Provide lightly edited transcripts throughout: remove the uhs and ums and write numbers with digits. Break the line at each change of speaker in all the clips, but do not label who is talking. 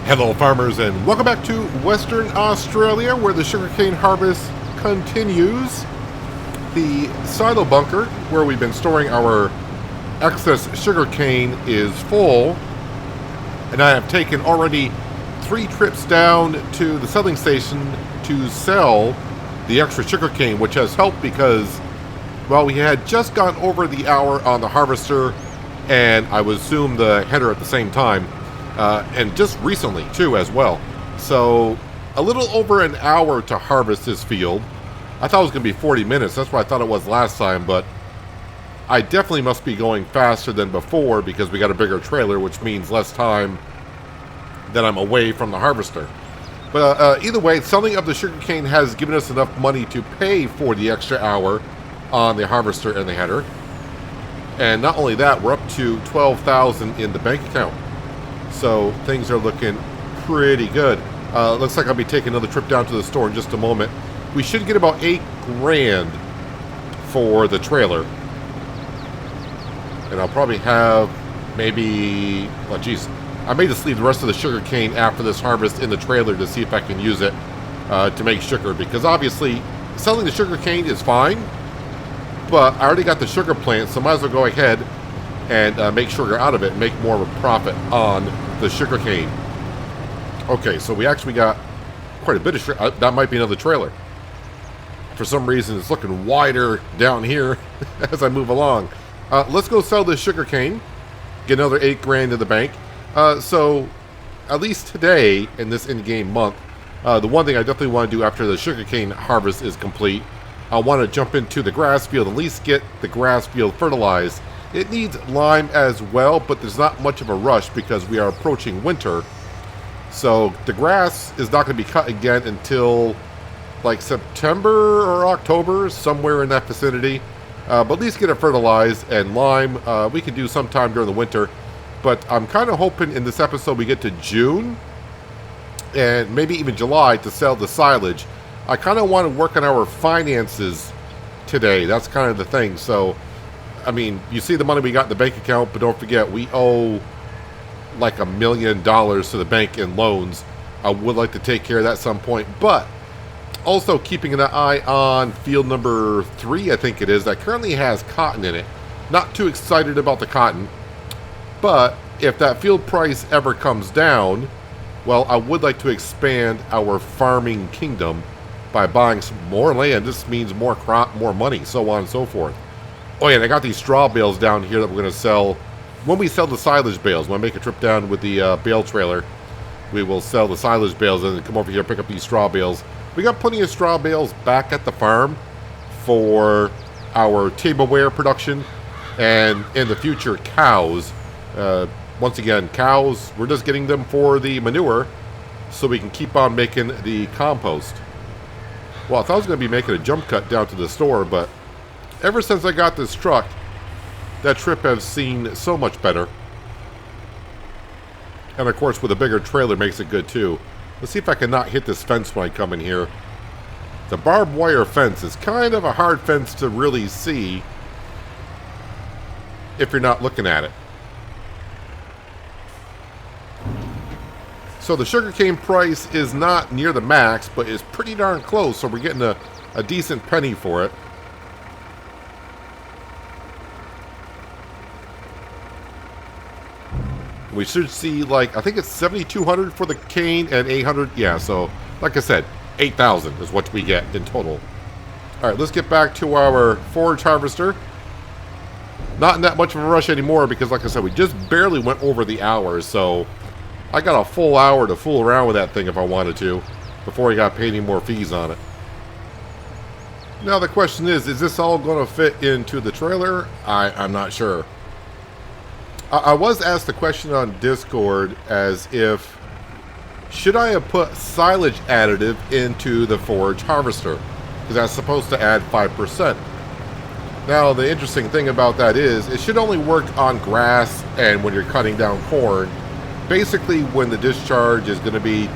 Hello farmers and welcome back to Western Australia where the sugarcane harvest continues. The silo bunker where we've been storing our excess sugarcane is full, and I have taken already 3 trips down to the selling station to sell the extra sugarcane, which has helped because, well, we had just gone over the hour on the harvester and I would assume the header at the same time. And just recently, too, as well. So, a little over an hour to harvest this field. I thought it was going to be 40 minutes. That's what I thought it was last time, but I definitely must be going faster than before because we got a bigger trailer, which means less time that I'm away from the harvester. But either way, selling of the sugarcane has given us enough money to pay for the extra hour on the harvester and the header. And not only that, we're up to $12,000 in the bank account. So things are looking pretty good. Looks like I'll be taking another trip down to the store in just a moment. We should get about $8,000 for the trailer. And I'll probably have maybe, oh geez, I may just leave the rest of the sugar cane after this harvest in the trailer to see if I can use it to make sugar. Because obviously selling the sugar cane is fine, but I already got the sugar plant, so might as well go ahead and make sugar out of it and make more of a profit on the sugar cane. Okay, so we actually got quite a bit of sugar. That might be another trailer. For some reason, it's looking wider down here as I move along. Let's go sell this sugar cane. Get another $8,000 in the bank. So, at least today, in this in-game month, the one thing I definitely want to do after the sugar cane harvest is complete, I want to jump into the grass field, at least get the grass field fertilized. It needs lime as well, but there's not much of a rush because we are approaching winter. So the grass is not going to be cut again until like September or October, somewhere in that vicinity. But at least get it fertilized, and lime we can do sometime during the winter. But I'm kind of hoping in this episode we get to June and maybe even July to sell the silage. I kind of want to work on our finances today. That's kind of the thing. So I mean, you see the money we got in the bank account, but don't forget, we owe like $1 million to the bank in loans. I would like to take care of that at some point, but also keeping an eye on field number 3, I think it is, that currently has cotton in it. Not too excited about the cotton, but if that field price ever comes down, well, I would like to expand our farming kingdom by buying some more land. This means more crop, more money, so on and so forth. Oh yeah, and I got these straw bales down here that we're going to sell. When we sell the silage bales, when I make a trip down with the bale trailer, we will sell the silage bales and then come over here and pick up these straw bales. We got plenty of straw bales back at the farm for our tableware production, and in the future, cows. Once again, cows, we're just getting them for the manure so we can keep on making the compost. Well, I thought I was going to be making a jump cut down to the store, but ever since I got this truck, that trip has seen so much better. And of course, with a bigger trailer makes it good too. Let's see if I can not hit this fence when I come in here. The barbed wire fence is kind of a hard fence to really see if you're not looking at it. So the sugarcane price is not near the max, but is pretty darn close, so we're getting a decent penny for it. We should see, like, I think it's $7,200 for the cane and $800. Yeah, so, like I said, $8,000 is what we get in total. All right, let's get back to our forage harvester. Not in that much of a rush anymore because, like I said, we just barely went over the hour. So I got a full hour to fool around with that thing if I wanted to before I got to pay any more fees on it. Now the question is this all going to fit into the trailer? I'm not sure. I was asked the question on Discord as if, should I have put silage additive into the forage harvester? Because that's supposed to add 5%. Now, the interesting thing about that is, it should only work on grass and when you're cutting down corn. Basically, when the discharge is going to be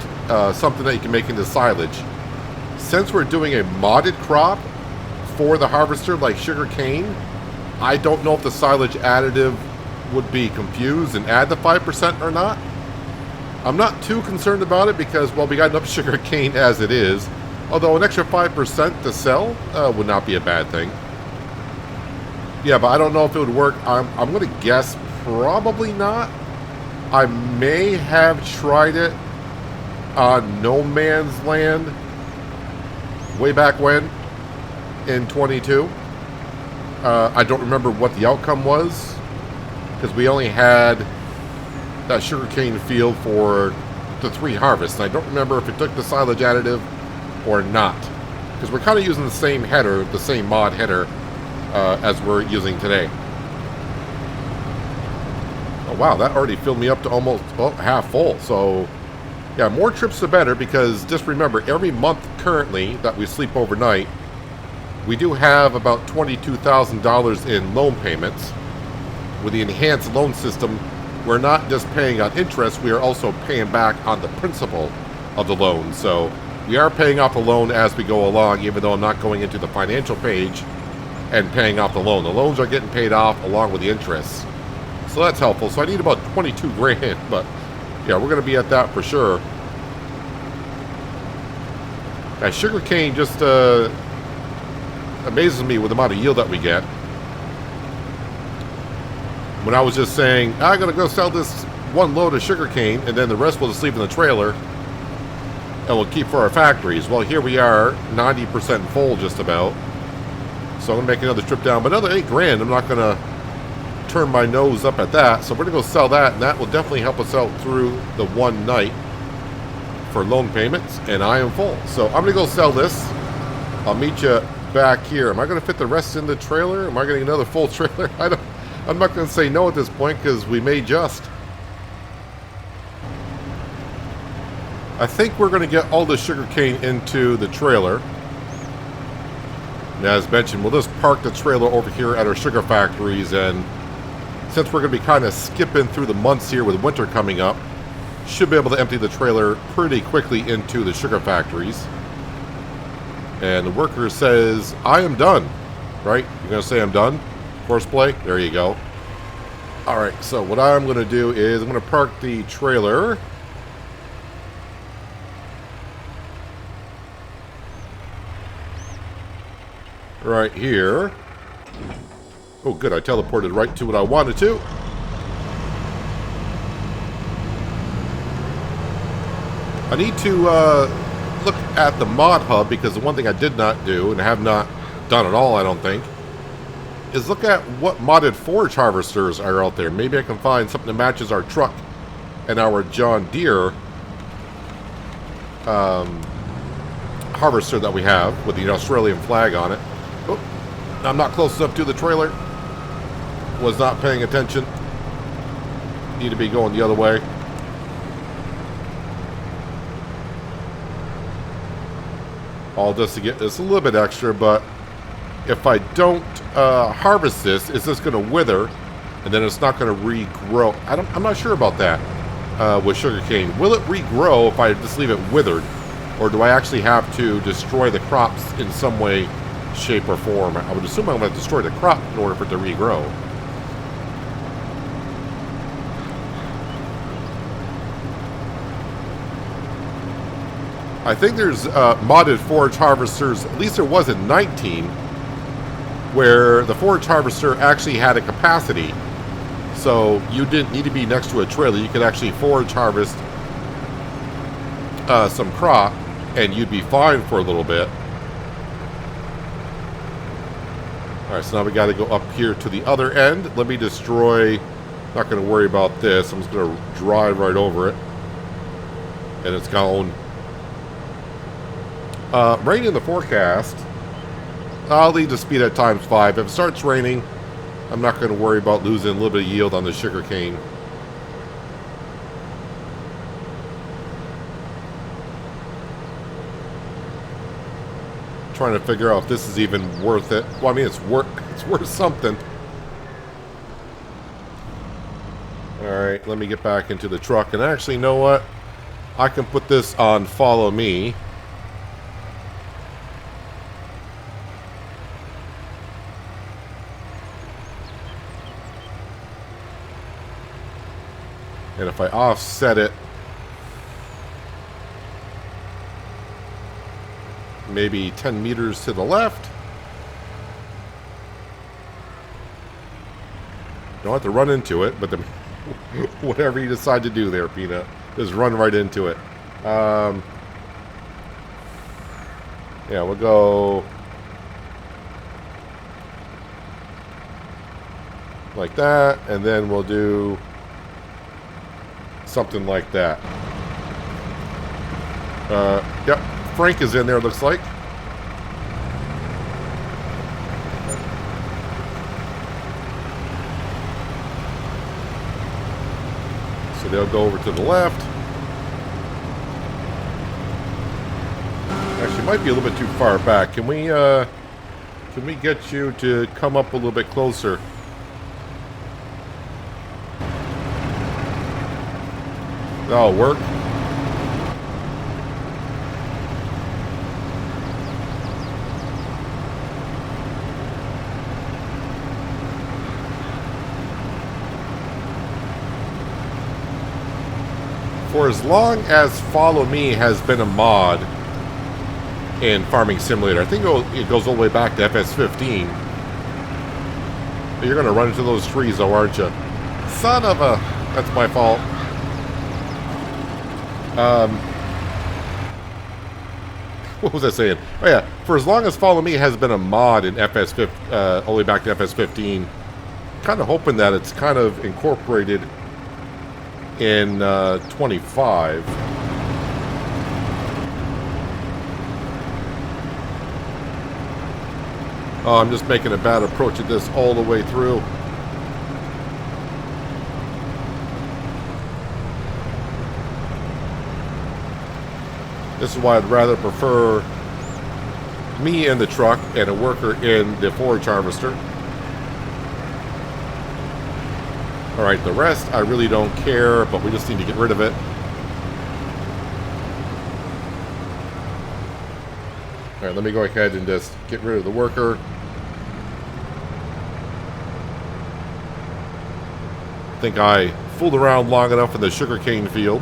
something that you can make into silage. Since we're doing a modded crop for the harvester, like sugar cane, I don't know if the silage additive would be confused and add the 5% or not. I'm not too concerned about it because, well, we got enough sugar cane as it is. Although an extra 5% to sell would not be a bad thing. Yeah, but I don't know if it would work. I'm going to guess probably not. I may have tried it on No Man's Land way back when in 22. I don't remember what the outcome was because we only had that sugarcane field for the 3 harvests. And I don't remember if it took the silage additive or not, because we're kind of using the same header, the same mod header as we're using today. Oh wow, that already filled me up to almost half full. So yeah, more trips the better, because just remember, every month currently that we sleep overnight, we do have about $22,000 in loan payments. With the enhanced loan system, we're not just paying on interest, we are also paying back on the principal of the loan. So we are paying off the loan as we go along, even though I'm not going into the financial page and paying off the loan. The loans are getting paid off along with the interest. So that's helpful. So I need about 22 grand, but yeah, we're going to be at that for sure. Now, sugarcane just amazes me with the amount of yield that we get. When I was just saying, I'm going to go sell this 1 load of sugarcane, and then the rest will just leave in the trailer, and we'll keep for our factories. Well, here we are, 90% full just about. So I'm going to make another trip down. But another 8 grand, I'm not going to turn my nose up at that. So we're going to go sell that, and that will definitely help us out through the one night for loan payments. And I am full. So I'm going to go sell this. I'll meet you back here. Am I going to fit the rest in the trailer? Am I getting another full trailer? I'm not going to say no at this point, because we may just. I think we're going to get all the sugarcane into the trailer. And as mentioned, we'll just park the trailer over here at our sugar factories, and since we're going to be kind of skipping through the months here with winter coming up, should be able to empty the trailer pretty quickly into the sugar factories. And the worker says, I am done. Right? You're going to say I'm done? Horseplay? There you go. Alright, so what I'm going to do is I'm going to park the trailer right here. Oh, good. I teleported right to what I wanted to. I need to look at the mod hub, because the one thing I did not do, and have not done at all, I don't think, is look at what modded forage harvesters are out there. Maybe I can find something that matches our truck and our John Deere harvester that we have with the Australian flag on it. Oh, I'm not close enough to the trailer. Was not paying attention. Need to be going the other way. All just to get this a little bit extra, but if I don't harvest this, it's just going to wither, and then it's not going to regrow. I'm not sure about that with sugarcane. Will it regrow if I just leave it withered, or do I actually have to destroy the crops in some way, shape, or form? I would assume I'm going to destroy the crop in order for it to regrow. I think there's modded forage harvesters, at least there was in 19, where the forage harvester actually had a capacity. So you didn't need to be next to a trailer. You could actually forage harvest some crop, and you'd be fine for a little bit. Alright, so now we got to go up here to the other end. Let me destroy... Not going to worry about this. I'm just going to drive right over it. And it's gone. Rain in the forecast. I'll leave the speed at ×5. If it starts raining, I'm not going to worry about losing a little bit of yield on the sugarcane. Trying to figure out if this is even worth it. Well, I mean, it's worth something. Alright, let me get back into the truck. And actually, you know what? I can put this on follow me. And if I offset it maybe 10 meters to the left. Don't have to run into it, but whatever you decide to do there, Peanut, just run right into it. Yeah, we'll go like that, and then we'll do something like that. Yep, Frank is in there, looks like. So they'll go over to the left. Actually, might be a little bit too far back. Can we get you to come up a little bit closer? That'll work. For as long as Follow Me has been a mod in Farming Simulator, I think it goes all the way back to FS15. You're going to run into those trees, though, aren't you? Son of a... That's my fault. What was I saying? Oh, yeah. For as long as Follow Me has been a mod in FS15, all the way back to FS15, kind of hoping that it's kind of incorporated in 25. Oh, I'm just making a bad approach at this all the way through. This is why I'd rather prefer me in the truck and a worker in the forage harvester. Alright, the rest I really don't care, but we just need to get rid of it. Alright, let me go ahead and just get rid of the worker. I think I fooled around long enough in the sugarcane field.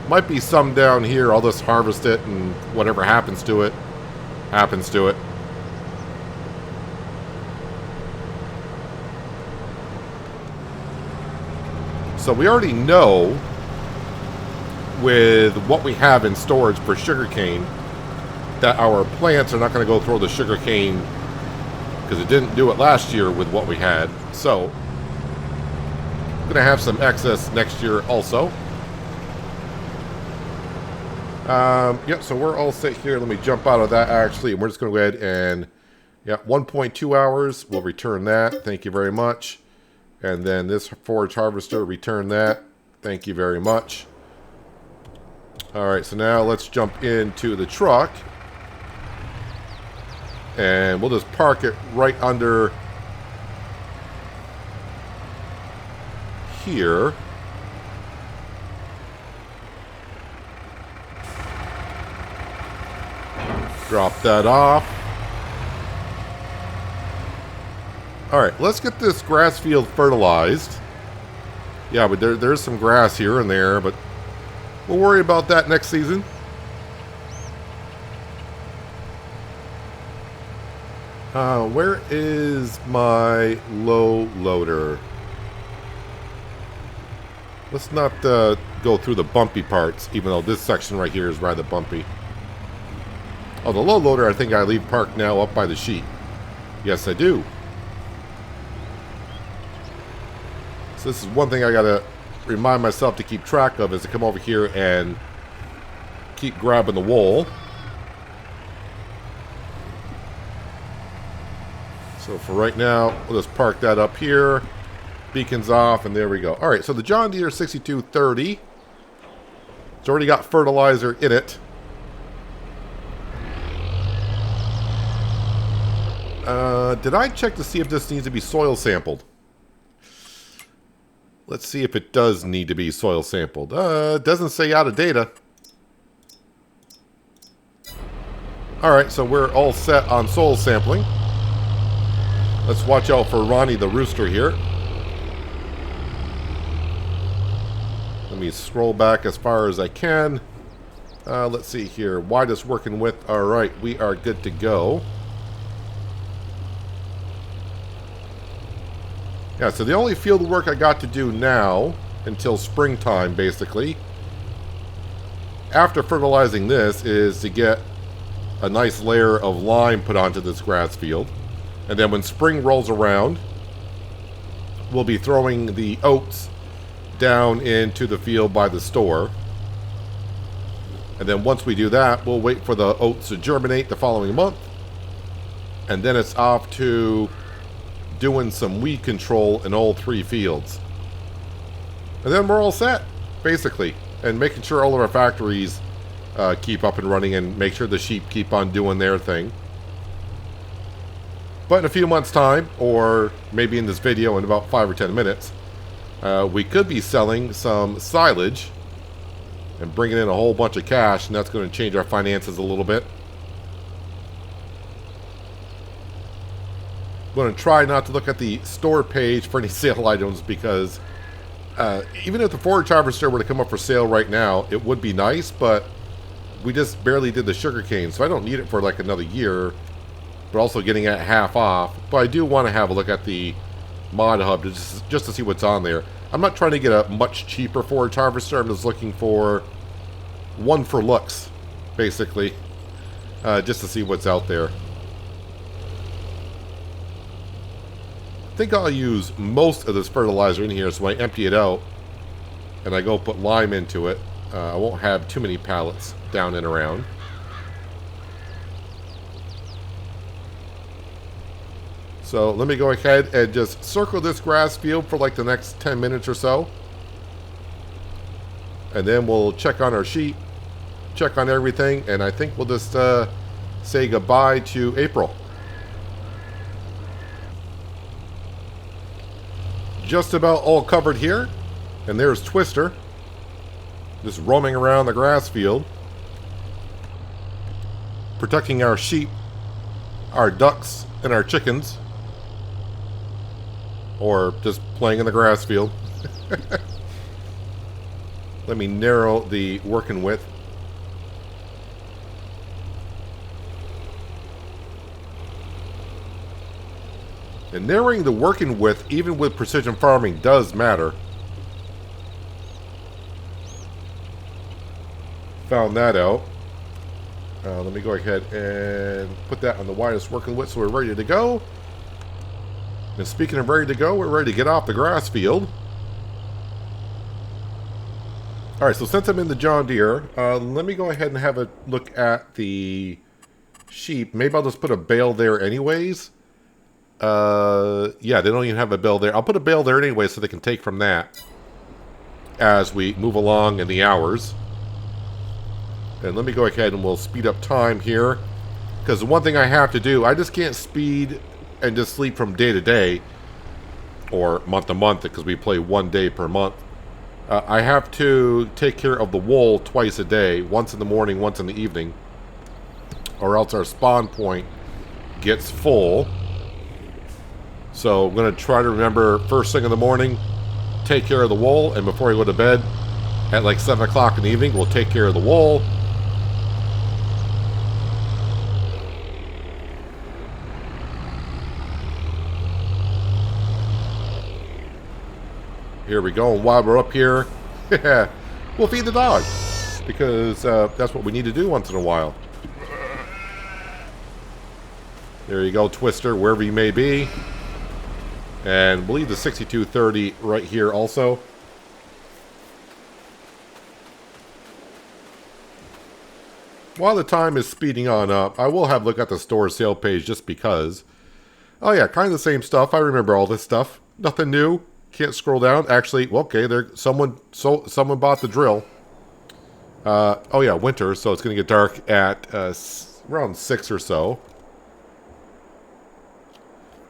Might be some down here. I'll just harvest it, and whatever happens to it, happens to it. So we already know, with what we have in storage for sugarcane, that our plants are not going to go through the sugarcane, because it didn't do it last year with what we had. So we're going to have some excess next year also. Yep, so we're all set here. Let me jump out of that, actually, and we're just going to go ahead and, yeah, 1.2 hours. We'll return that. Thank you very much. And then this forage harvester, return that. Thank you very much. All right, so now let's jump into the truck. And we'll just park it right under here. Drop that off. Alright, let's get this grass field fertilized. Yeah, but there's some grass here and there, but we'll worry about that next season. Where is my low loader? Let's not go through the bumpy parts, even though this section right here is rather bumpy. Oh, the low loader, I think I leave parked now up by the sheet. Yes, I do. So this is one thing I gotta remind myself to keep track of, is to come over here and keep grabbing the wool. So for right now, we'll just park that up here. Beacons off, and there we go. Alright, so the John Deere 6230. It's already got fertilizer in it. Did I check to see if this needs to be soil sampled? Let's see if it does need to be soil sampled. It doesn't say out of data. Alright, so we're all set on soil sampling. Let's watch out for Ronnie the rooster here. Let me scroll back as far as I can. Let's see here. Widest working width. All right, we are good to go. Yeah, so the only field work I got to do now, until springtime basically, after fertilizing this, is to get a nice layer of lime put onto this grass field. And then when spring rolls around, we'll be throwing the oats down into the field by the store. And then once we do that, we'll wait for the oats to germinate the following month. And then it's off to doing some weed control in all 3 fields. And then we're all set, basically. And making sure all of our factories keep up and running and make sure the sheep keep on doing their thing. But in a few months' time, or maybe in this video in about 5 or 10 minutes, we could be selling some silage and bringing in a whole bunch of cash, and that's going to change our finances a little bit. I'm going to try not to look at the store page for any sale items because even if the forage harvester were to come up for sale right now, it would be nice, but we just barely did the sugarcane, so I don't need it for like another year, but also getting it half off. But I do want to have a look at the mod hub just to see what's on there. I'm not trying to get a much cheaper forage harvester. I'm just looking for one for looks, basically, just to see what's out there. I think I'll use most of this fertilizer in here, so when I empty it out and I go put lime into it, I won't have too many pallets down and around. So let me go ahead and just circle this grass field for like the next 10 minutes or so. And then we'll check on our sheep, check on everything, and I think we'll just say goodbye to April. Just about all covered here. And there's Twister, just roaming around the grass field, protecting our sheep, our ducks, and our chickens. Or just playing in the grass field. Let me narrow the working width. And narrowing the working width, even with precision farming, does matter. Found that out. Let me go ahead and put that on the widest working width so we're ready to go. And speaking of ready to go, we're ready to get off the grass field. Alright, so since I'm in the John Deere, let me go ahead and have a look at the sheep. Maybe I'll just put a bale there anyways. Yeah, they don't even have a bale there. I'll put a bale there anyway so they can take from that as we move along in the hours. And let me go ahead and we'll speed up time here. Because the one thing I have to do, I just can't speed and just sleep from day to day or month to month because we play 1 day per month. I have to take care of the wool twice a day, once in the morning, once in the evening, or else our spawn point gets full. So I'm going to try to remember first thing in the morning, take care of the wool, and before I go to bed at like 7 o'clock in the evening, we'll take care of the wool. Here we go, and while we're up here, we'll feed the dog, because that's what we need to do once in a while. There you go, Twister, wherever you may be. And we'll leave the 6230 right here also. While the time is speeding on up, I will have a look at the store sale page just because. Oh yeah, kind of the same stuff. I remember all this stuff. Nothing new. Can't scroll down. Actually, well, okay, someone bought the drill. Oh yeah, winter, so it's going to get dark at around 6 or so.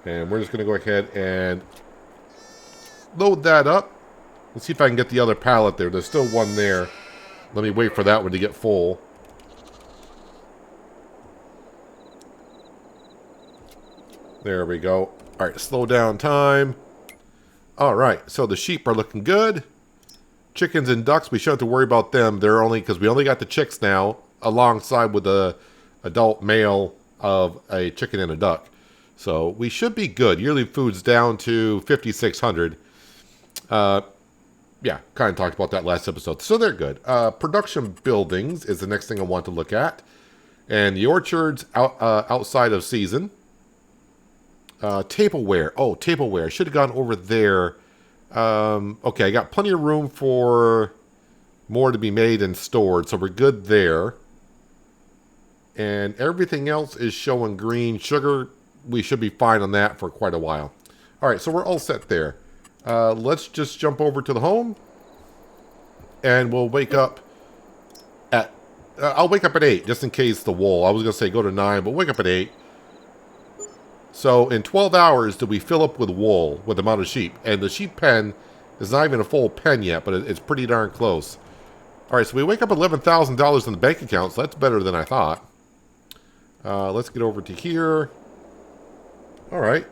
And we're just going to go ahead and load that up. Let's see if I can get the other pallet there. There's still one there. Let me wait for that one to get full. There we go. All right, slow down time. All right, so the sheep are looking good. chickens and ducks, we shouldn't have to worry about them. They're only, because we only got the chicks now, alongside with the adult male of a chicken and a duck. So we should be good. Yearly food's down to 5,600. Yeah, kind of talked about that last episode. So they're good. Production buildings is the next thing I want to look at. And the orchards outside of season. Tableware. Oh, tableware. I should have gone over there. Okay, I got plenty of room for more to be made and stored. So we're good there. And everything else is showing green. Sugar, we should be fine on that for quite a while. All right, so we're all set there. Let's just jump over to the home. And we'll wake up at... I'll wake up at 8, just in case the wool. I was going to say go to 9, but wake up at 8. So in 12 hours, do we fill up with wool, with the amount of sheep? And the sheep pen is not even a full pen yet, but it's pretty darn close. All right, so we wake up at $11,000 in the bank account, so that's better than I thought. Let's get over to here. All right.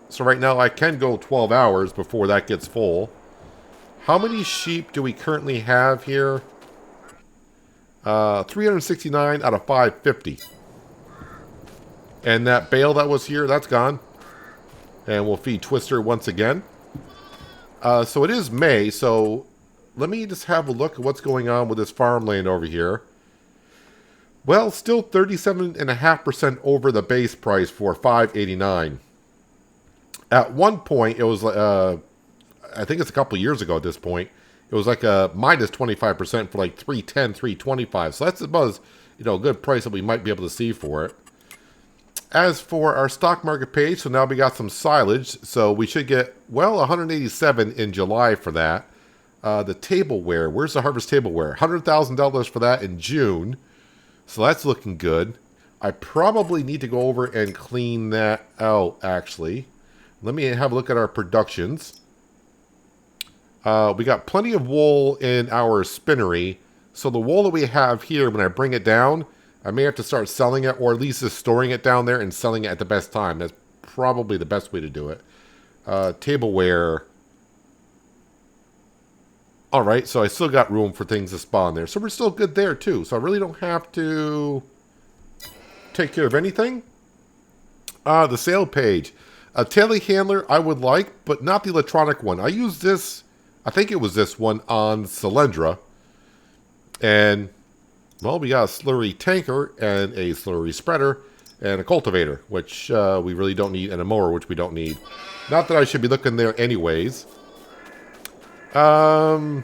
So right now I can go 12 hours before that gets full. How many sheep do we currently have here? 369 out of 550. And that bale that was here, that's gone. And we'll feed Twister once again. So it is May, so let me just have a look at what's going on with this farmland over here. Well, still 37.5% over the base price for $5.89. At one point, it was, I think it's a couple years ago at this point, it was like a minus 25% for like $3.10, $3.25. So that's about, a good price that we might be able to see for it. As for our stock market page, so now we got some silage. So we should get, well, 187 in July for that. The tableware, where's the harvest tableware? $100,000 for that in June. So that's looking good. I probably need to go over and clean that out, actually. Let me have a look at our productions. We got plenty of wool in our spinnery. So the wool that we have here, when I bring it down, I may have to start selling it, or at least just storing it down there and selling it at the best time. That's probably the best way to do it. Tableware. All right, so I still got room for things to spawn there. So we're still good there, too. So I really don't have to take care of anything. The sale page. A telehandler I would like, but not the electronic one. I used this, I think it was this one on Silage. And, well, we got a slurry tanker and a slurry spreader and a cultivator, which we really don't need, and a mower, which we don't need. Not that I should be looking there anyways. Yeah,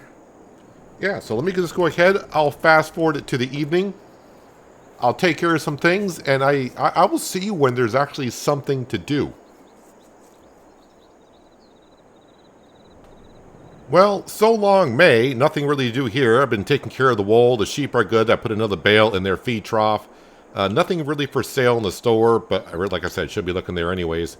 so let me just go ahead. I'll fast forward it to the evening. I'll take care of some things, and I will see you when there's actually something to do. Well, so long May. Nothing really to do here. I've been taking care of the wool. The sheep are good. I put another bale in their feed trough. Nothing really for sale in the store, but like I said, should be looking there anyways.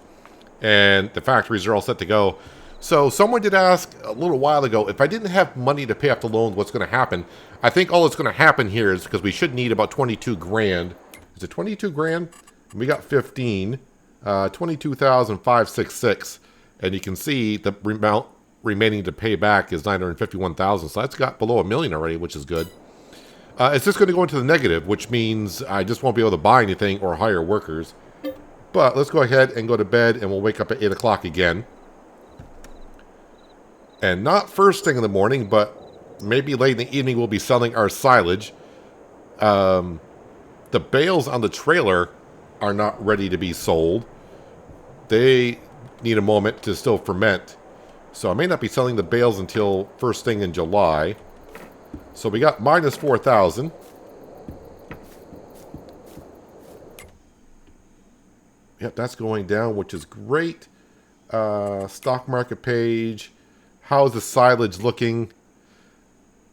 And the factories are all set to go. So someone did ask a little while ago, if I didn't have money to pay off the loans, what's going to happen? I think all that's going to happen here is because we should need about 22 grand. Is it 22 grand? We got 15. 22,566. And you can see the amount remaining to pay back is 951,000. So that's got below $1 million already, which is good. It's just going to go into the negative, which means I just won't be able to buy anything or hire workers. But let's go ahead and go to bed, and we'll wake up at 8 o'clock again. And not first thing in the morning, but maybe late in the evening we'll be selling our silage. The bales on the trailer are not ready to be sold. They need a moment to still ferment. So I may not be selling the bales until first thing in July. So we got minus 4,000. Yep, that's going down, which is great. Stock market page. How's the silage looking?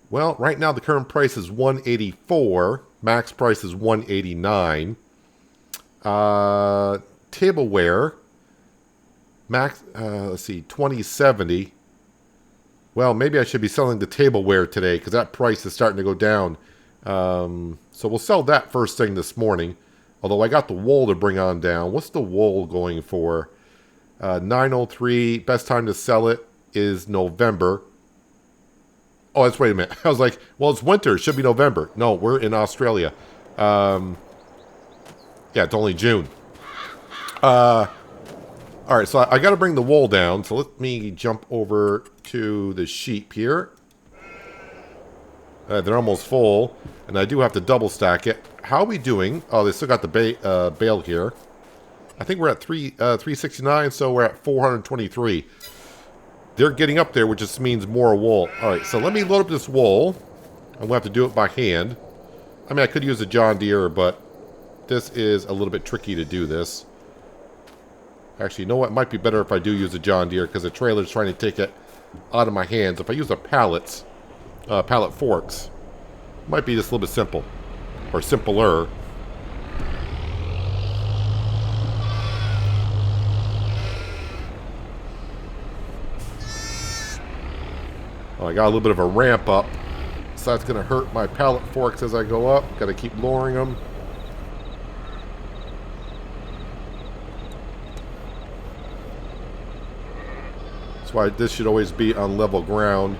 Well, right now the current price is 184. Max price is 189. Tableware. Max, let's see, 2070. Well, maybe I should be selling the tableware today because that price is starting to go down. So we'll sell that first thing this morning. Although I got the wool to bring on down. What's the wool going for? 903. Best time to sell it is November. Oh, let's wait a minute. I was like, well, it's winter. It should be November. No, we're in Australia. Yeah, it's only June. All right, so I got to bring the wool down. So let me jump over to the sheep here. They're almost full, and I do have to double stack it. How are we doing? Oh, they still got the bale here. I think we're at 369, so we're at 423. They're getting up there, which just means more wool. All right, so let me load up this wool. I'm going to have to do it by hand. I mean, I could use a John Deere, but this is a little bit tricky to do this. Actually, you know what? It might be better if I do use a John Deere, because the trailer's trying to take it out of my hands. If I use a pallet forks, it might be just a little bit simple. Or simpler. Oh, I got a little bit of a ramp up, so that's going to hurt my pallet forks as I go up. Got to keep lowering them. That's why this should always be on level ground.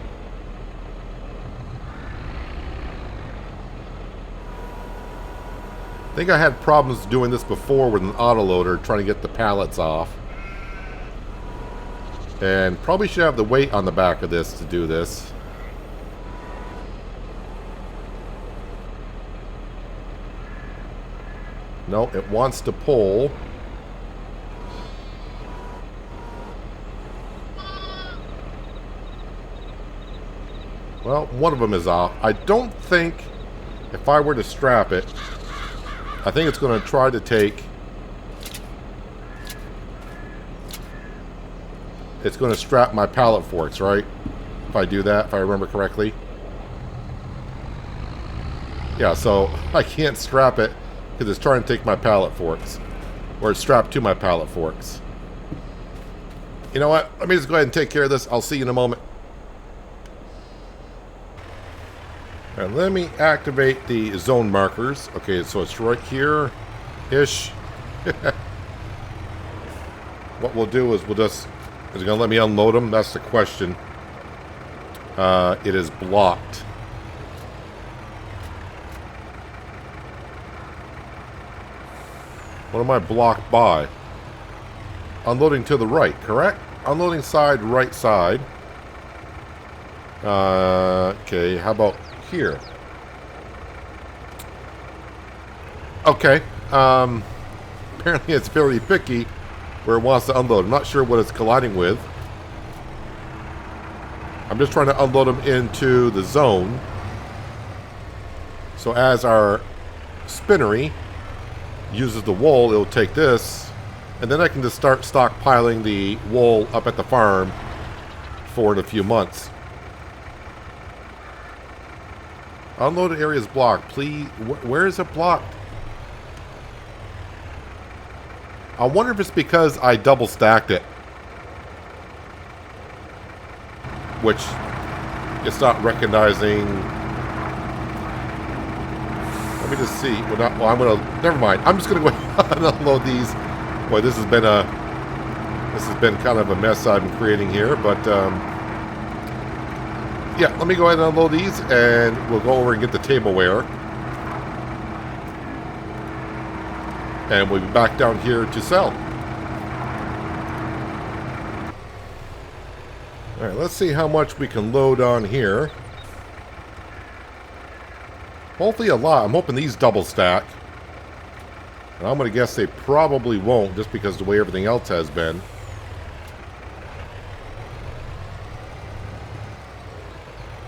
I think I had problems doing this before with an autoloader, trying to get the pallets off. And probably should have the weight on the back of this to do this. No, it wants to pull. Well, one of them is off. I don't think if I were to strap it, I think it's going to try to take... It's going to strap my pallet forks, right? If I do that, if I remember correctly. Yeah, so I can't strap it because it's trying to take my pallet forks. Or it's strapped to my pallet forks. You know what? Let me just go ahead and take care of this. I'll see you in a moment. And let me activate the zone markers. Okay, so it's right here-ish. What we'll do is we'll just... Is it going to let me unload them? That's the question. It is blocked. What am I blocked by? Unloading to the right, correct? Unloading side, right side. Okay, how about here? Okay. Apparently it's fairly picky where it wants to unload. I'm not sure what it's colliding with. I'm just trying to unload them into the zone. So as our spinnery uses the wool, it'll take this, and then I can just start stockpiling the wool up at the farm for in a few months. Unloaded area is blocked. Please, where is it blocked? I wonder if it's because I double stacked it, which it's not recognizing. Let me just see. Well, I'm gonna. Never mind. I'm just gonna go ahead and unload these. Boy, this has been kind of a mess I'm creating here, but yeah. Let me go ahead and unload these, and we'll go over and get the tableware. And we'll be back down here to sell. Alright, let's see how much we can load on here. Hopefully a lot. I'm hoping these double stack. And I'm going to guess they probably won't, just because of the way everything else has been.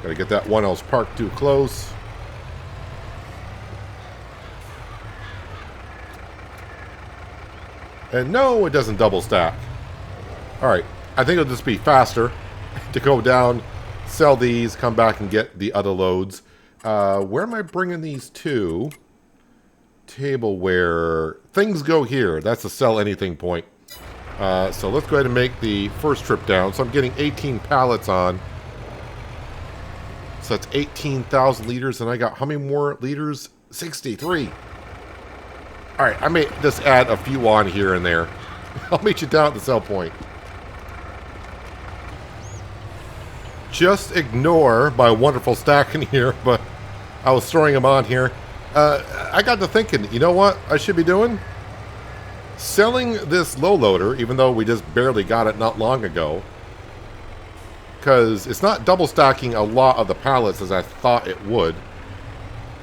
Gotta get that one else parked too close. And no, it doesn't double stack. Alright, I think it'll just be faster to go down, sell these, come back and get the other loads. Where am I bringing these to? Tableware. Things go here. That's the sell anything point. So let's go ahead and make the first trip down. So I'm getting 18 pallets on. So that's 18,000 liters. And I got how many more liters? 63. Alright, I may just add a few on here and there. I'll meet you down at the sell point. just ignore my wonderful stacking here, but I was throwing them on here. I got to thinking, you know what I should be doing? Selling this low loader, even though we just barely got it not long ago, because it's not double stacking a lot of the pallets as I thought it would,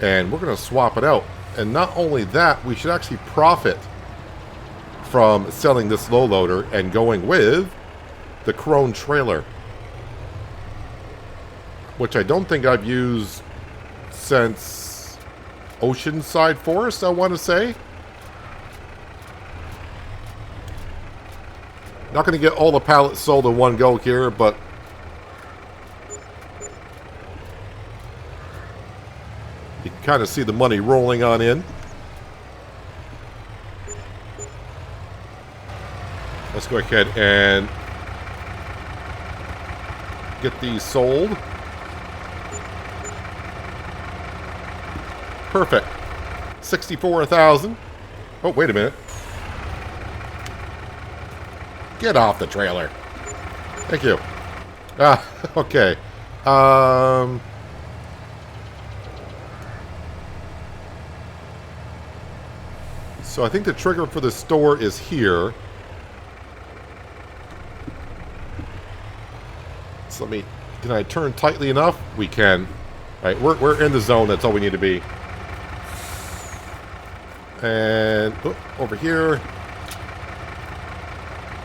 and we're going to swap it out. And not only that, we should actually profit from selling this low loader and going with the Crone trailer, which I don't think I've used since Oceanside Forest, I want to say. Not going to get all the pallets sold in one go here, but you can kind of see the money rolling on in. Let's go ahead and get these sold. Perfect. 64,000. Oh, wait a minute. Get off the trailer. Thank you. Okay. So I think the trigger for the store is here. So let me... Can I turn tightly enough? We can. All right, we're in the zone. That's all we need to be. And over here.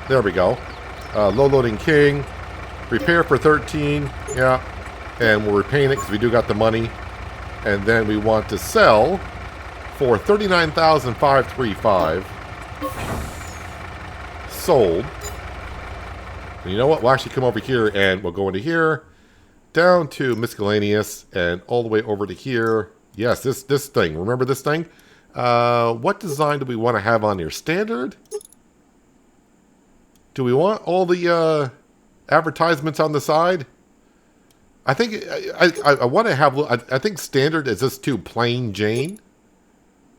There we go. Low loading king. Repair for 13. Yeah. And we're repaying it because we do got the money. And then we want to sell for 39,535. Sold. And you know what? We'll actually come over here and we'll go into here. Down to miscellaneous and all the way over to here. Yes, this thing. Remember this thing? What design do we want to have on here? Standard? Do we want all the advertisements on the side? I think I want to have... I think standard is just too plain Jane.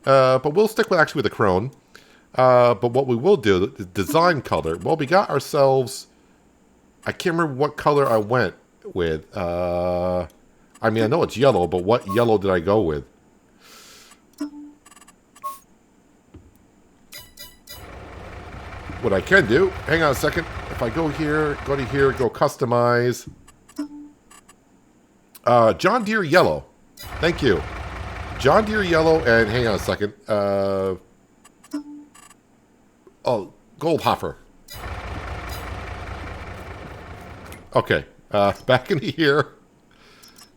But we'll stick with actually with the Crone. But what we will do, the design color. Well, we got ourselves... I can't remember what color I went with. I mean, I know it's yellow, but what yellow did I go with? What I can do, hang on a second. If I go here, go to here, go customize. John Deere yellow. Thank you. John Deere yellow, and hang on a second. Oh, Goldhofer. Okay, back into here.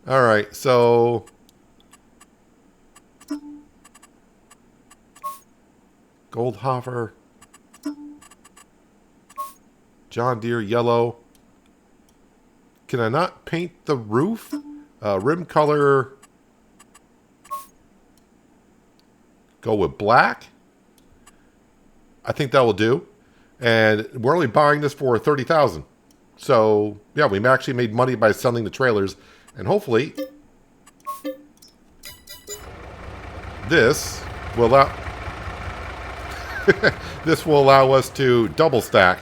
All right, so Goldhofer, John Deere yellow. Can I not paint the roof? Rim color. Go with black. I think that will do. And we're only buying this for 30,000. So, yeah, we actually made money by selling the trailers. And hopefully, this will allow... this will allow us to double stack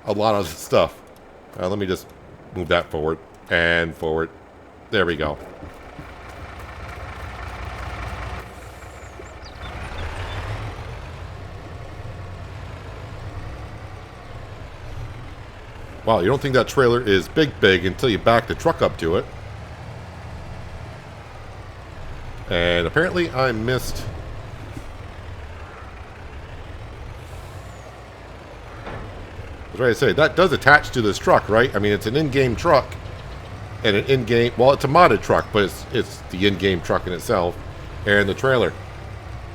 a lot of stuff. Let me just move that forward and forward. There we go. Wow, you don't think that trailer is big until you back the truck up to it. And apparently I missed... I was ready to say, that does attach to this truck, right? I mean, it's an in-game truck. And an in-game... Well, it's a modded truck, but it's the in-game truck in itself. And the trailer.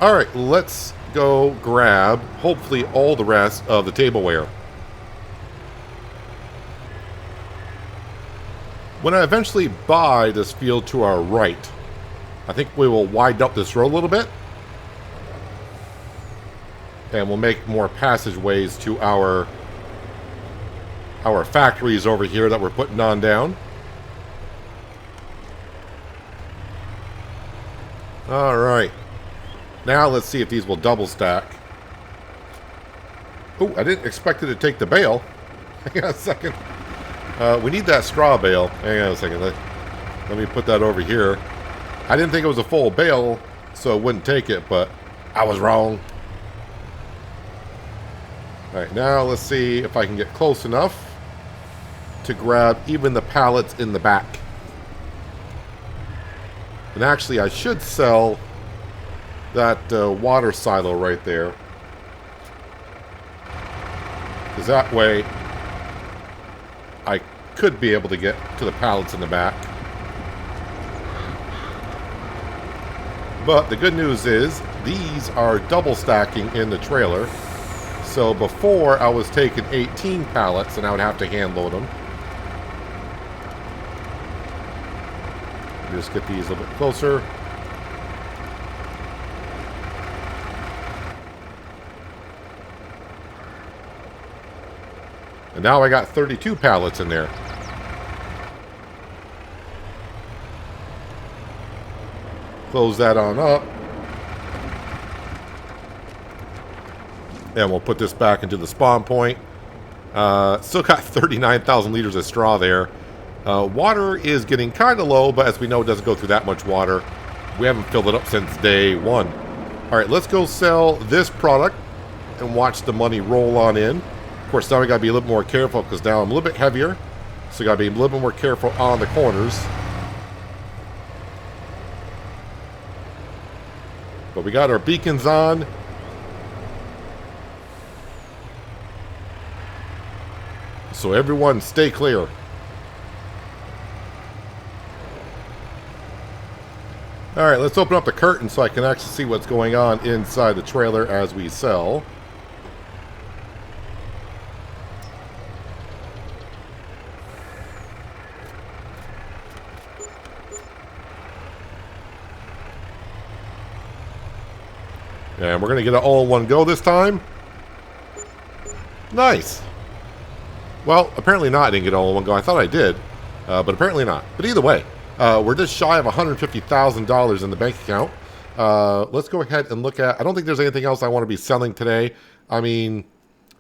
Alright, let's go grab, hopefully, all the rest of the tableware. When I eventually buy this field to our right, I think we will widen up this road a little bit. And we'll make more passageways to our factories over here that we're putting on down. Alright. Now let's see if these will double stack. Oh, I didn't expect it to take the bale. Hang on a second. We need that straw bale. Hang on a second. Let me put that over here. I didn't think it was a full bale, so it wouldn't take it, but I was wrong. Alright, now let's see if I can get close enough to grab even the pallets in the back. And actually, I should sell that water silo right there. Because that way, I could be able to get to the pallets in the back. But the good news is, these are double stacking in the trailer. So before, I was taking 18 pallets, and I would have to hand load them. Just get these a little bit closer. And now I got 32 pallets in there. Close that on up. And we'll put this back into the spawn point. Still got 39,000 liters of straw there. Water is getting kind of low, but as we know, it doesn't go through that much water. We haven't filled it up since day one. All right, let's go sell this product and watch the money roll on in. Of course, now we got to be a little more careful because now I'm a little bit heavier. So we got to be a little bit more careful on the corners. But we got our beacons on. So everyone stay clear. Alright, let's open up the curtain so I can actually see what's going on inside the trailer as we sell. And we're going to get it all in one go this time. Nice. Well, apparently not. I didn't get it all in one go. I thought I did, but apparently not. But either way, we're just shy of $150,000 in the bank account. Let's go ahead and look at... I don't think there's anything else I want to be selling today. I mean,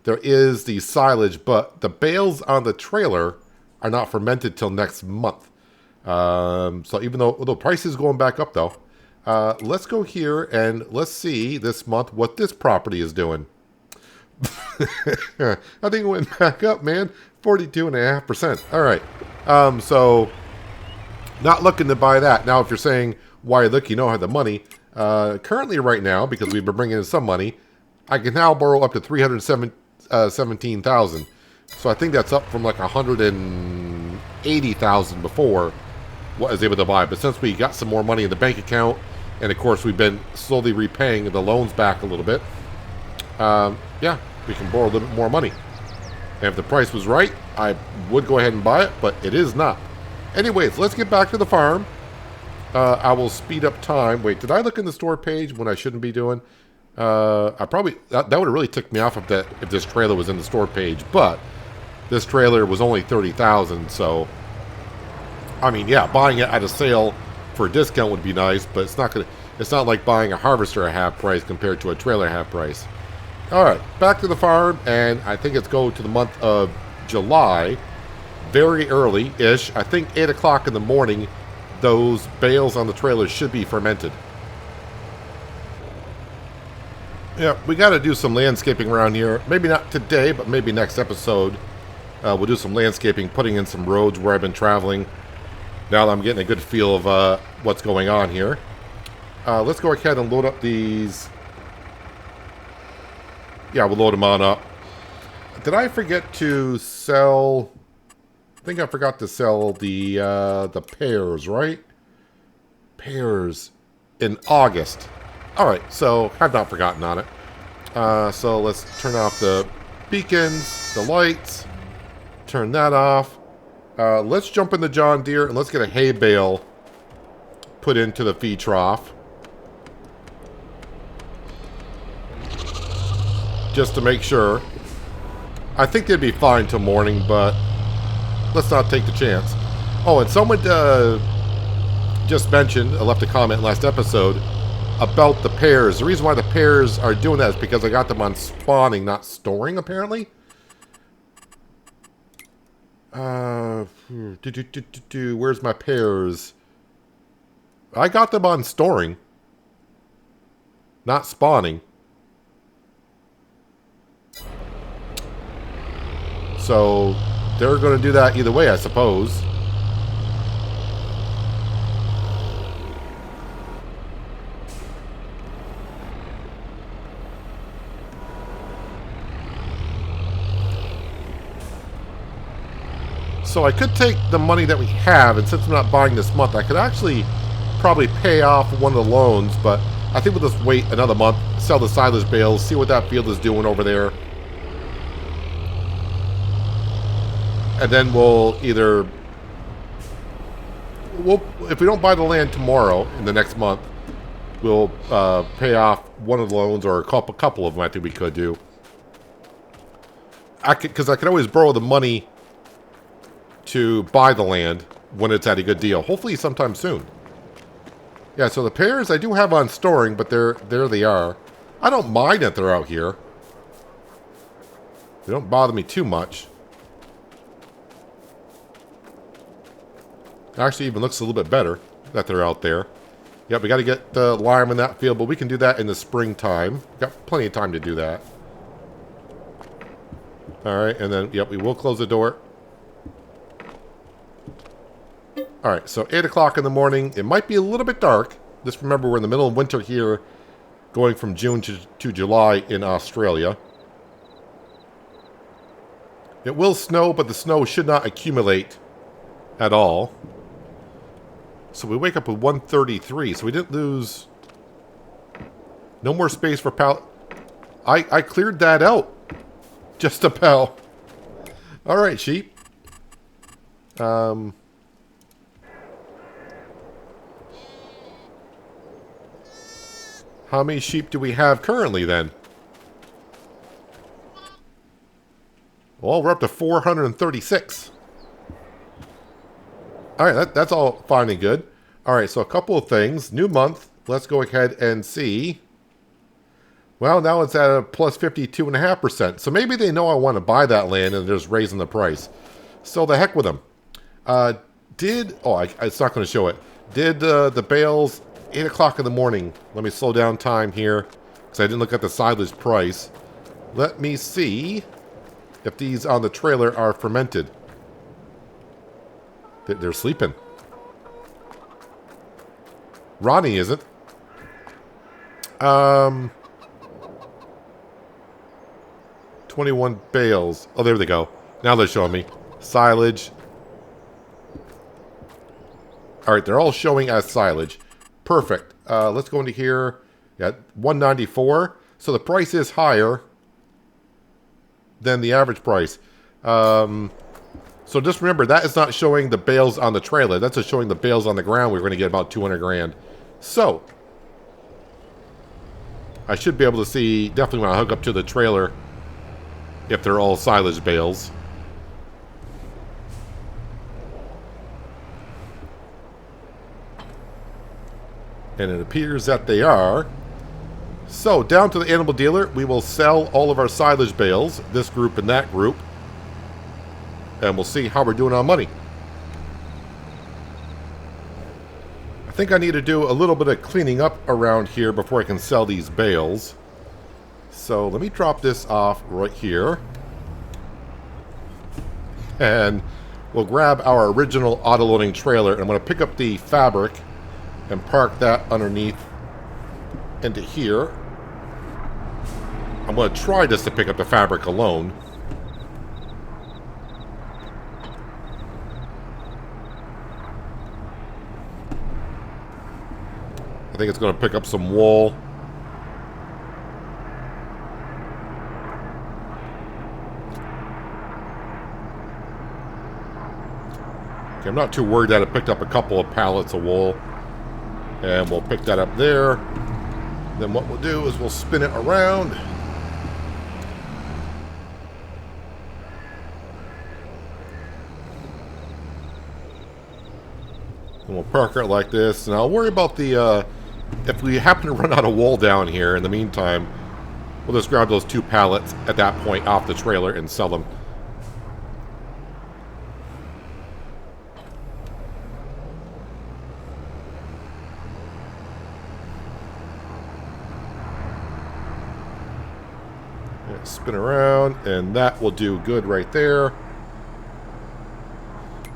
there is the silage, but the bales on the trailer are not fermented till next month. So even though the price is going back up, though, let's go here and let's see this month what this property is doing. I think it went back up, man. 42.5%. All right. So not looking to buy that. Now, if you're saying, why look, you don't have the money. Currently right now, because we've been bringing in some money, I can now borrow up to $317,000. So I think that's up from like $180,000 before what I was able to buy. But since we got some more money in the bank account, and of course we've been slowly repaying the loans back a little bit, yeah, we can borrow a little bit more money. And if the price was right, I would go ahead and buy it, but it is not. Anyways, let's get back to the farm. I will speed up time. Wait, did I look in the store page when I shouldn't be doing? I probably that would have really ticked me off if this trailer was in the store page, but this trailer was only $30,000, so I mean, yeah, buying it at a sale for a discount would be nice, but it's not like buying a harvester at half price compared to a trailer at half price. All right, back to the farm, and I think it's go to the month of July, very early-ish. I think 8 o'clock in the morning, those bales on the trailer should be fermented. Yeah, we got to do some landscaping around here. Maybe not today, but maybe next episode. We'll do some landscaping, putting in some roads where I've been traveling. Now that I'm getting a good feel of what's going on here. Let's go ahead and load up these. Yeah, we'll load them on up. Did I forget to sell... I think I forgot to sell the pears, right? Pears in August. Alright, so I've not forgotten on it. So let's turn off the beacons, the lights. Turn that off. Let's jump in the John Deere and let's get a hay bale put into the feed trough. Just to make sure. I think they'd be fine till morning, but let's not take the chance. Oh, and someone just mentioned, I left a comment last episode, about the pears. The reason why the pears are doing that is because I got them on spawning, not storing, apparently. Where's my pears? I got them on storing. Not spawning. So, they're going to do that either way, I suppose. So I could take the money that we have, and since I'm not buying this month, I could actually probably pay off one of the loans, but I think we'll just wait another month, sell the silage bales, see what that field is doing over there. And then we'll either... if we don't buy the land tomorrow, in the next month, we'll pay off one of the loans, or a couple of them I think we could do. Because I could always borrow the money to buy the land when it's at a good deal. Hopefully sometime soon. Yeah, so the pears I do have on storing, but there they are. I don't mind that they're out here. They don't bother me too much. Actually, even looks a little bit better that they're out there. Yep, we got to get the lime in that field, but we can do that in the springtime. Got plenty of time to do that. Alright, and then, yep, we will close the door. Alright, so 8 o'clock in the morning. It might be a little bit dark. Just remember, we're in the middle of winter here, going from June to July in Australia. It will snow, but the snow should not accumulate at all. So we wake up with 133, so we didn't lose... No more space for pallet. I cleared that out. Just about. Alright, sheep. How many sheep do we have currently, then? Well, we're up to 436. Alright, that's all fine and good. Alright, so a couple of things. New month. Let's go ahead and see. Well, now it's at a plus 52.5%. So maybe they know I want to buy that land and they're just raising the price. So the heck with them. It's not going to show it. Did the bales... 8 o'clock in the morning. Let me slow down time here, because I didn't look at the silage price. Let me see if these on the trailer are fermented. They're sleeping. Ronnie isn't. 21 bales. Oh, there they go. Now they're showing me. Silage. Alright, they're all showing as silage. Perfect. Let's go into here. Yeah, 194. So the price is higher than the average price. So just remember, that is not showing the bales on the trailer. That's just showing the bales on the ground. We're going to get about 200 grand. So I should be able to see, definitely when I hook up to the trailer, if they're all silage bales. And it appears that they are. So, down to the animal dealer, we will sell all of our silage bales, this group and that group. And we'll see how we're doing on money. I think I need to do a little bit of cleaning up around here before I can sell these bales. So, let me drop this off right here. And we'll grab our original auto-loading trailer. And I'm going to pick up the fabric and park that underneath into here. I'm going to try just to pick up the fabric alone. I think it's going to pick up some wool. Okay, I'm not too worried that it picked up a couple of pallets of wool. And we'll pick that up there. Then what we'll do is we'll spin it around. And we'll park it like this. And I'll worry about the, if we happen to run out of wool down here in the meantime, we'll just grab those 2 pallets at that point off the trailer and sell them. Spin around, and that will do good right there.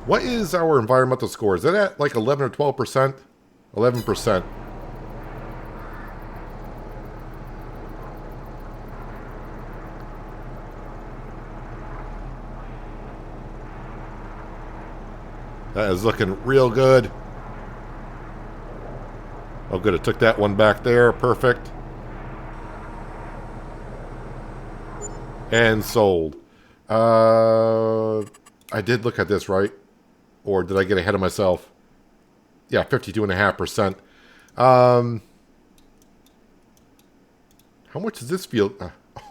What is our environmental score? Is that at like 11 or 12%? 11%. That is looking real good. Oh, good. It took that one back there. Perfect. And sold. I did look at this, right? Or did I get ahead of myself? Yeah, 52.5%. How much does this feel?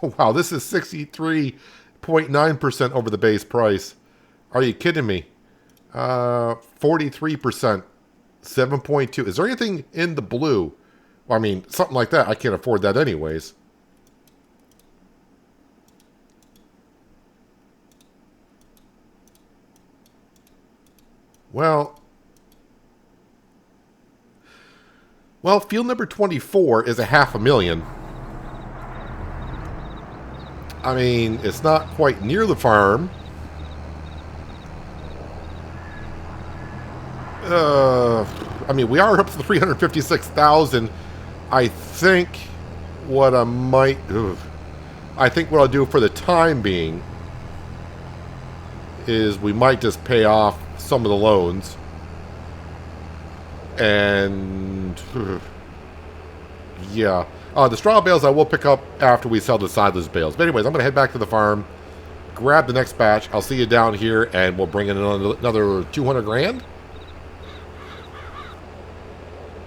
Oh, wow, this is 63.9% over the base price. Are you kidding me? 43%. 7.2. Is there anything in the blue? Well, I mean, something like that. I can't afford that anyways. Well, field number 24 is a $500,000. I mean, it's not quite near the farm. I mean, we are up to 356,000. I think what I might... I think what I'll do for the time being is we might just pay off some of the loans. And... yeah. The straw bales I will pick up after we sell the silage bales. But anyways, I'm going to head back to the farm, grab the next batch. I'll see you down here, and we'll bring in another 200 grand.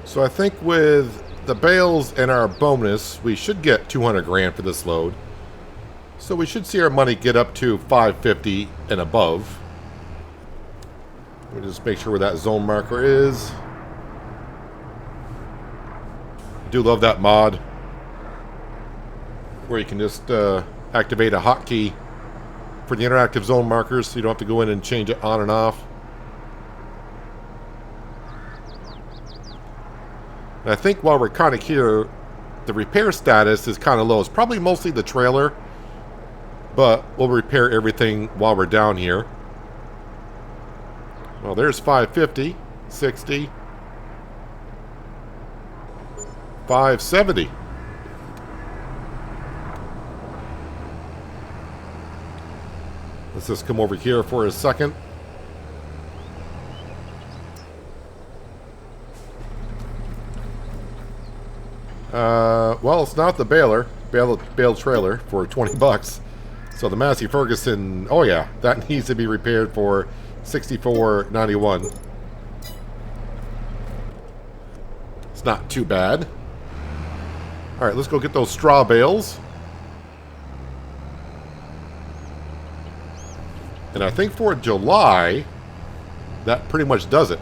So I think with the bales and our bonus, we should get 200 grand for this load. So we should see our money get up to 550 and above. We'll just make sure where that zone marker is. I do love that mod where you can just activate a hotkey for the interactive zone markers, so you don't have to go in and change it on and off. And I think while we're kind of here, the repair status is kind of low. It's probably mostly the trailer, but we'll repair everything while we're down here. Well, there's 550, 60, 570. Let's just come over here for a second. Well, it's not the bale trailer for 20 bucks. So the Massey Ferguson, oh yeah, that needs to be repaired for $64.91. It's not too bad. All right, let's go get those straw bales. And I think for July, that pretty much does it.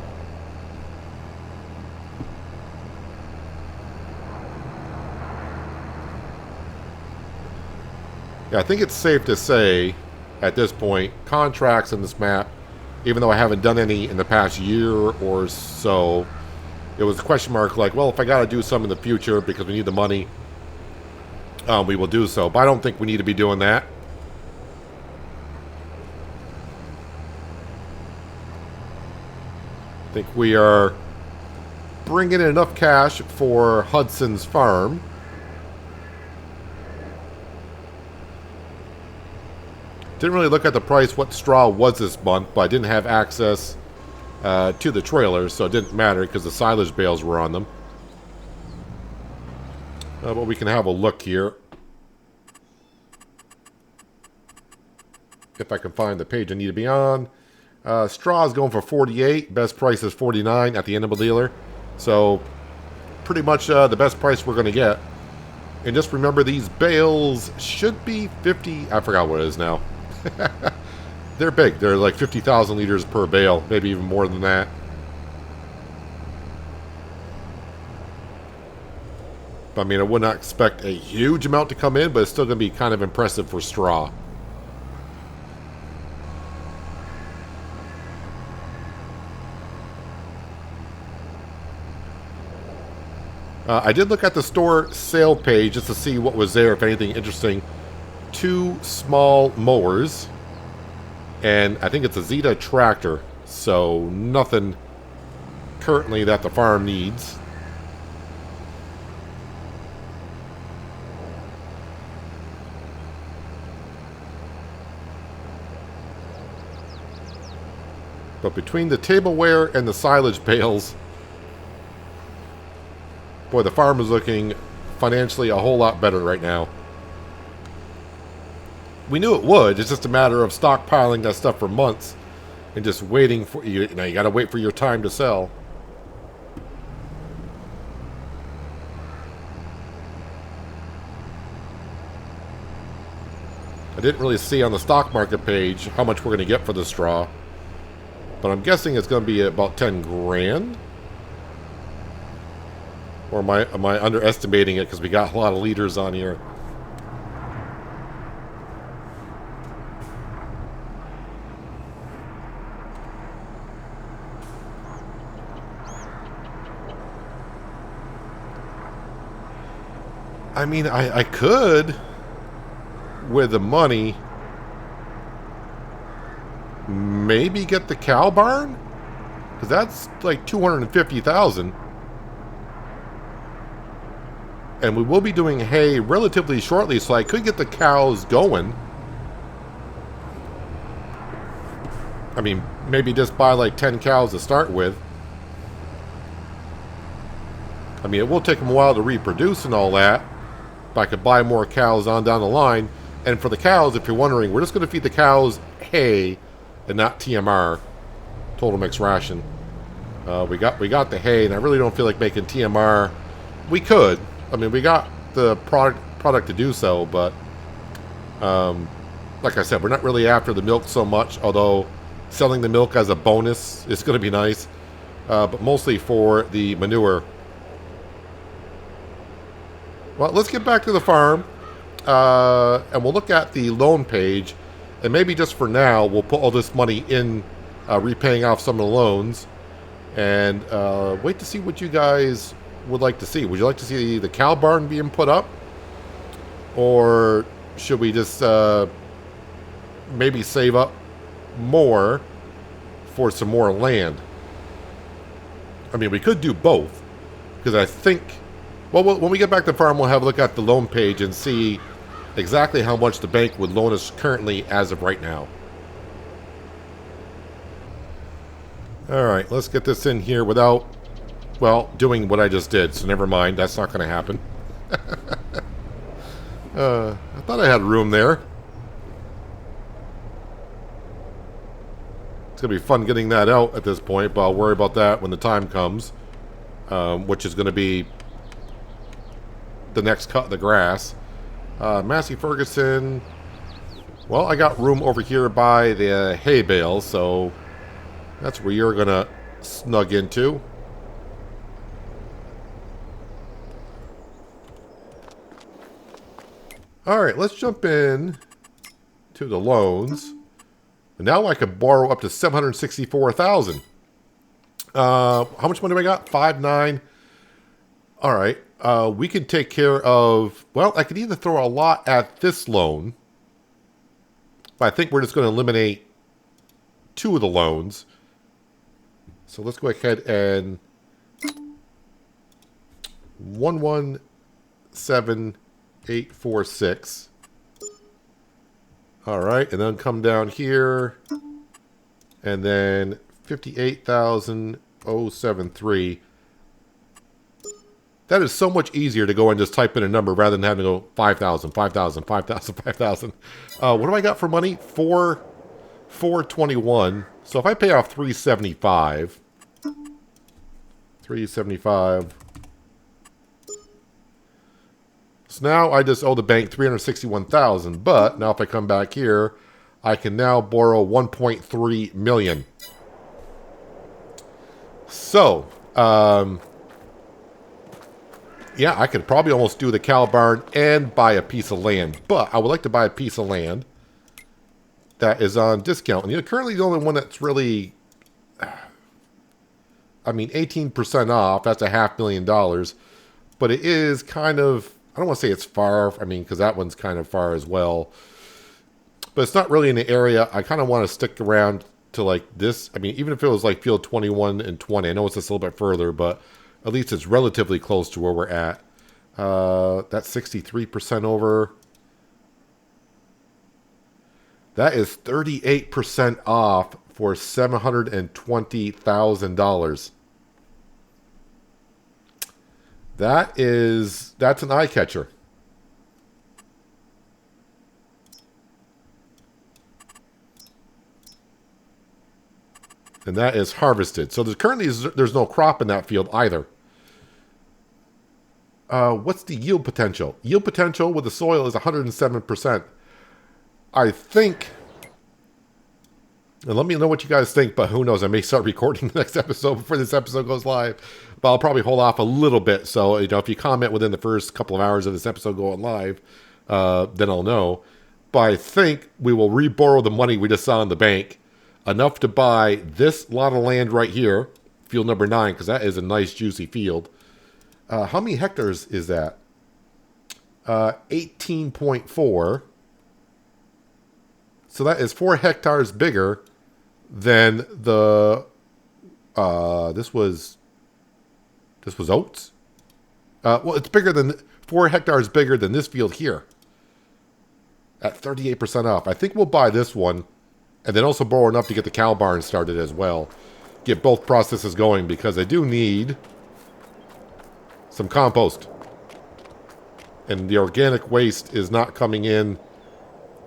Yeah, I think it's safe to say, at this point, contracts in this map, even though I haven't done any in the past year or so, it was a question mark like, well, if I got to do some in the future because we need the money, we will do so. But I don't think we need to be doing that. I think we are bringing in enough cash for Hudson's farm. Didn't really look at the price, what straw was this month, but I didn't have access to the trailers, so it didn't matter because the silage bales were on them. But we can have a look here. If I can find the page I need to be on. Straw is going for 48. Best price is 49 at the animal dealer. So, pretty much the best price we're going to get. And just remember, these bales should be 50... I forgot what it is now. They're big. They're like 50,000 liters per bale. Maybe even more than that. I mean, I would not expect a huge amount to come in, but it's still going to be kind of impressive for straw. I did look at the store sale page just to see what was there, if anything interesting 2 small mowers, and I think it's a Zeta tractor, so nothing currently that the farm needs. But between the tableware and the silage bales, boy, the farm is looking financially a whole lot better right now. We knew it would. It's just a matter of stockpiling that stuff for months and just waiting for you. Now you got to wait for your time to sell. I didn't really see on the stock market page how much we're going to get for the straw, but I'm guessing it's going to be about 10 grand. Or am I underestimating it because we got a lot of liters on here? I mean, I could, with the money, maybe get the cow barn? Because that's like $250,000. And we will be doing hay relatively shortly, so I could get the cows going. I mean, maybe just buy like 10 cows to start with. I mean, it will take them a while to reproduce and all that, but I could buy more cows on down the line. And for the cows, if you're wondering, we're just going to feed the cows hay and not TMR, total mixed ration. We got the hay, and I really don't feel like making TMR. We could. I mean, we got the product to do so, but like I said, we're not really after the milk so much, although selling the milk as a bonus is going to be nice, but mostly for the manure. Well, let's get back to the farm, and we'll look at the loan page, and maybe just for now, we'll put all this money in repaying off some of the loans, and wait to see what you guys would like to see. Would you like to see the cow barn being put up? Or should we just maybe save up more for some more land? I mean, we could do both, because I think, well, when we get back to the farm, we'll have a look at the loan page and see exactly how much the bank would loan us currently as of right now. All right, let's get this in here without, well, doing what I just did, so never mind. That's not going to happen. I thought I had room there. It's going to be fun getting that out at this point, but I'll worry about that when the time comes, which is going to be the next cut of the grass. Massey Ferguson. Well, I got room over here by the hay bale, so that's where you're going to snug into. All right, let's jump in to the loans. And now I could borrow up to $764,000. How much money do I got? 5.9. All right, we can take care of. Well, I could either throw a lot at this loan, but I think we're just going to eliminate 2 of the loans. So let's go ahead and 117,846. All right, and then come down here, and then 58,073. That is so much easier to go and just type in a number rather than having to go 5,000, 5,000, 5,000, 5,000. What do I got for money? 421. So if I pay off 375, 375. So now I just owe the bank 361,000. But now if I come back here, I can now borrow 1.3 million. So, yeah, I could probably almost do the cow barn and buy a piece of land. But I would like to buy a piece of land that is on discount. And currently the only one that's really, I mean, 18% off. That's $500,000. But it is kind of I don't want to say it's far. I mean, because that one's kind of far as well. But it's not really in the area. I kind of want to stick around to like this. I mean, even if it was like field 21 and 20, I know it's just a little bit further, but at least it's relatively close to where we're at. That's 63% over. That is 38% off for $720,000. That's an eye catcher. And that is harvested. So there's no crop in that field either. What's the yield potential? Yield potential with the soil is 107%. I think, and let me know what you guys think, but who knows, I may start recording the next episode before this episode goes live, but I'll probably hold off a little bit. So, if you comment within the first couple of hours of this episode going live, then I'll know. But I think we will re-borrow the money we just saw in the bank, enough to buy this lot of land right here, field number 9, because that is a nice juicy field. How many hectares is that? 18.4. So that is 4 hectares bigger than the, this was oats? Well, it's bigger than, 4 hectares bigger than this field here. At 38% off. I think we'll buy this one, and then also borrow enough to get the cow barn started as well. Get both processes going, because I do need some compost. And the organic waste is not coming in.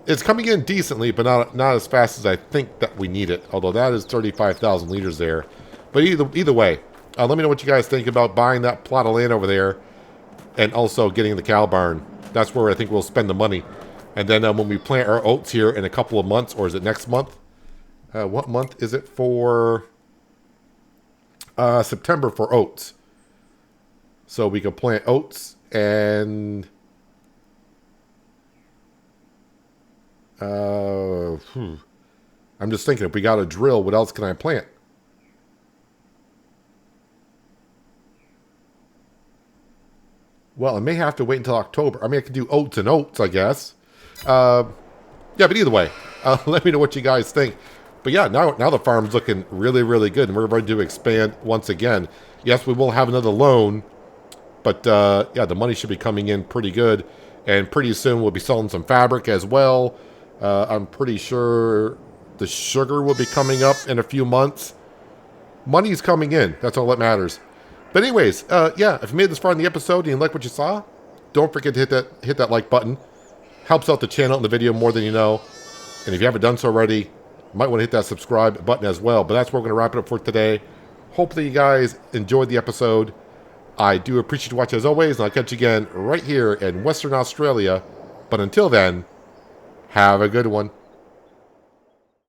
It's coming in decently, but not as fast as I think that we need it. Although that is 35,000 liters there. But either way, let me know what you guys think about buying that plot of land over there, and also getting the cow barn. That's where I think we'll spend the money. And then when we plant our oats here in a couple of months, or is it next month? What month is it for? September for oats. So we can plant oats and... I'm just thinking, if we got a drill, what else can I plant? Well, I may have to wait until October. I mean, I could do oats and oats, I guess. Yeah, but either way, let me know what you guys think. But yeah, now the farm's looking really, really good, and we're ready to expand once again. Yes, we will have another loan, but yeah, the money should be coming in pretty good, and pretty soon we'll be selling some fabric as well. I'm pretty sure the sugar will be coming up in a few months. Money's coming in. That's all that matters. But anyways, yeah, if you made this far in the episode and you like what you saw, don't forget to hit that like button. Helps out the channel and the video more than you know. And if you haven't done so already, you might want to hit that subscribe button as well. But that's where we're going to wrap it up for today. Hopefully you guys enjoyed the episode. I do appreciate you watching as always, and I'll catch you again right here in Western Australia. But until then, have a good one.